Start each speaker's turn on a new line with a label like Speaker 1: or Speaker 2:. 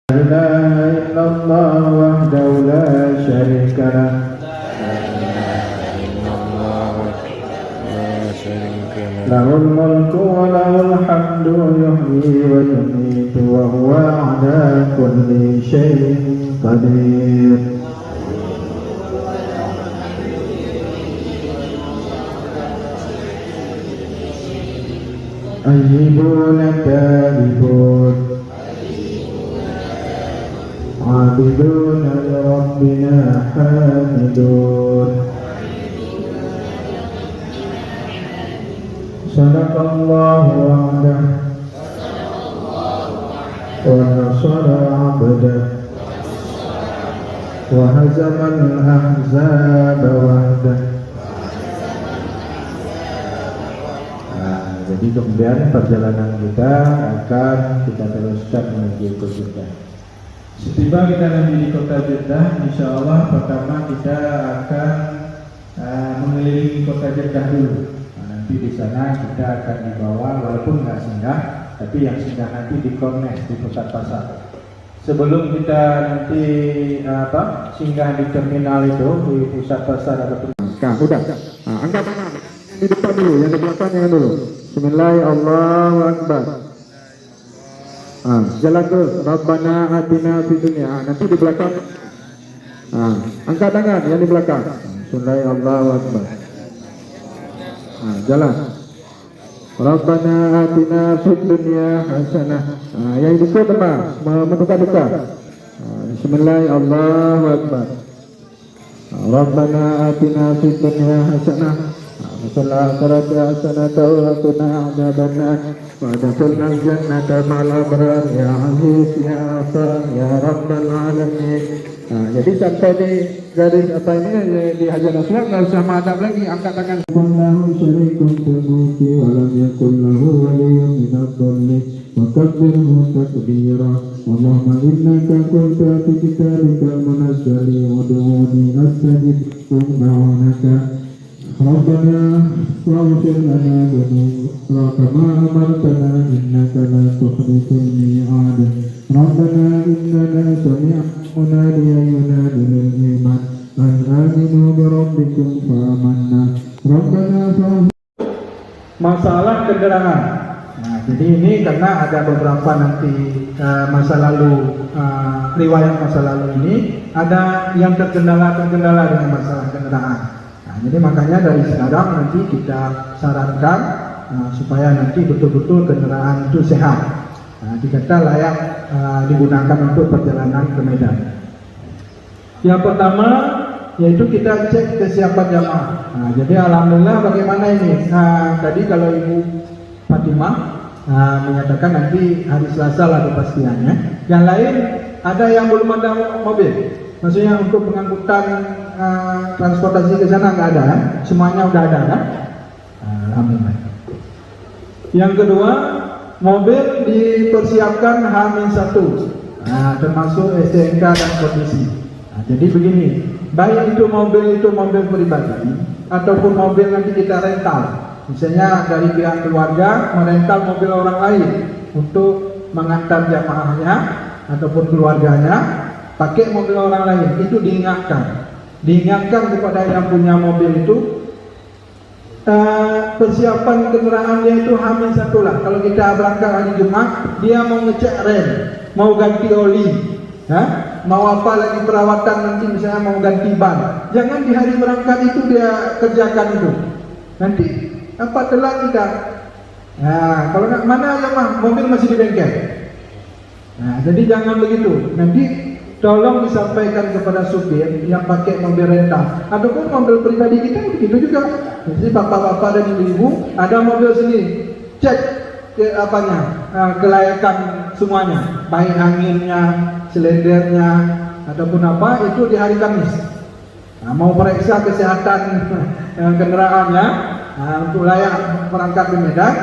Speaker 1: لا إله إلا الله وحده لا شريك له له الملك وله الحمد يحيي ويميت وهو على كل شيء قدير أيبون تائبون عابدون لربنا حامدون صدق الله وعده ونصر عبده وهزم الأحزاب وحده. Jadi kemudian perjalanan kita akan kita teruskan menuju ke Jeddah. Setiba kita nanti di kota Jeddah, insya Allah pertama kita akan mengelilingi kota Jeddah dulu. Nanti di sana kita akan dibawa, walaupun nggak singgah, tapi yang singgah nanti di Kornes, di pusat pasar. Sebelum kita nanti singgah di terminal itu di pusat pasar ataupun. Udah, angkat tangan. Di depan dulu, yang di belakang jangan dulu. Bismillahirrahmanirrahim, Allahu Akbar. Jalan terus. Rabbana atina fid dunya. Nanti di belakang. Angkat tangan yang di belakang. Bismillahirrahmanirrahim, Allahu Akbar. Jalan. Rabbana atina fid dunya hasanah. Yang itu teman, mendekat-dekat. Bismillahirrahmanirrahim, Allahu Akbar. Rabbana atina fid dunya hasanah. Masalahnya hasanah wa qina adzabannar wa adkhilna jannata ma'al abrar ya aziz ya afan ya rabbal alamin. Jadi sampai di garis apa ini di Hajar Aswad nggak usah madhab lagi, angkat tangan. Wallahu syarikun fil mulki wa lam yakul lahu waliyyun min adh-dhilli wa kabbirhu takbira. Allahumma innaka qulta fi kitabika munazzali ud'uni astajib subhanaka. Rabbana waghfir lana dhunubana kama amartana innaka la tukhliful mi'ad. Rabbana innana sami'na munadiyan yunadi lil iman an aminu bi rabbikum fa amanna. Rabbana masalah kendaraan. Jadi ini karena ada beberapa nanti masa lalu riwayat masa lalu ini ada yang terkendala dengan masalah kendaraan. Jadi makanya dari sekarang nanti kita sarankan supaya nanti betul-betul kendaraan itu sehat, dikata layak digunakan untuk perjalanan ke Medan. Yang pertama yaitu kita cek kesiapan jamaah. Jadi alhamdulillah bagaimana ini? Tadi kalau Ibu Fatimah menyatakan nanti hari Selasa lah kepastiannya. Yang lain ada yang belum ada mobil. Maksudnya untuk pengangkutan transportasi ke sana nggak ada, semuanya udah ada kan? Alhamdulillah. Yang kedua, mobil dipersiapkan H-1, termasuk STNK dan kondisi. Jadi begini, baik itu mobil pribadi ataupun mobil nanti kita rental. Misalnya dari pihak keluarga merental mobil orang lain untuk mengantar jamaahnya ataupun keluarganya. Pakai mobil orang lain, itu diingatkan kepada yang punya mobil itu persiapan kendaraannya itu H-1 lah. Kalau kita berangkat hari Jumat, dia mau ngecek rem, mau ganti oli, mau apa lagi perawatan nanti misalnya mau ganti ban. Jangan di hari berangkat itu dia kerjakan itu. Nanti apa telat kita? Kalau mana ya mah mobil masih di bengkel. Jadi jangan begitu. Nanti tolong disampaikan kepada supir yang pakai mobil rental ataupun mobil pribadi kita begitu juga. Jadi bapak-bapak dan ibu-ibu ada mobil sini, cek kelayakan semuanya, baik anginnya, silindernya ataupun apa itu di hari Kamis. Mau periksa kesehatan kendaraannya untuk layak berangkat ke Medan,